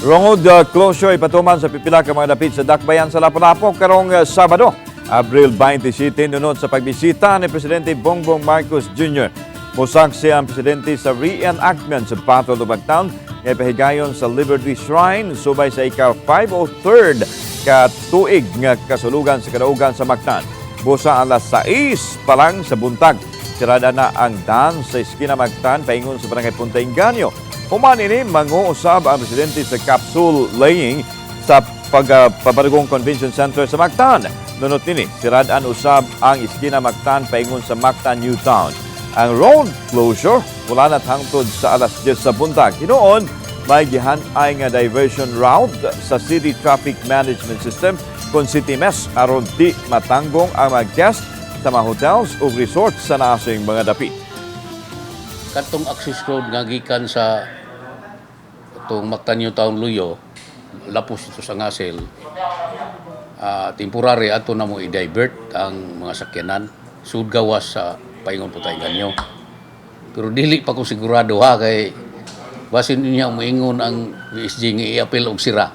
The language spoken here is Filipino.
Rongod closure ipatuman sa pipila ka mga dapit sa dakbayan sa Lapu-Lapu karong Sabado, Abril 27 nunot sa pagbisita ni Presidente Bongbong Marcos Jr. Musaksi ang Presidente sa reenactment sa Battle of Mactan, ipahigayon sa Liberty Shrine, subay sa ika-503rd ka tuig nga kasaulogan sa Kadaugan Sa Mactan. Busa alas 6 pa lang sa buntag, sirada na ang dance sa Eskina Mactan paingon sa Barangay Punta Inganyo. Human ini manguusab ang Presidente sa capsule laying sa Pabaragong Convention Center sa Mactan. Nunot nini, siradaan usab ang Eskina Mactan paingon sa Mactan New Town. Ang road closure mula na hangtod sa alas 10 sa buntag. Hinoon, may gihanay nga diversion route sa City Traffic Management System kung City Mess aron di matanggong ang mga guest sa mga hotels o resorts sa naasing mga dapit. Katong access road nga gikan sa itong Mactan New Town Luyo, lapos ito sa Ngasel, temporary ato na mo i-divert ang mga sakyanan sud gawas sa paingon Punta Inganyo. Pero dili pa ko sigurado ha kay basin niya moingon ang BSG nga i-appeal og sira.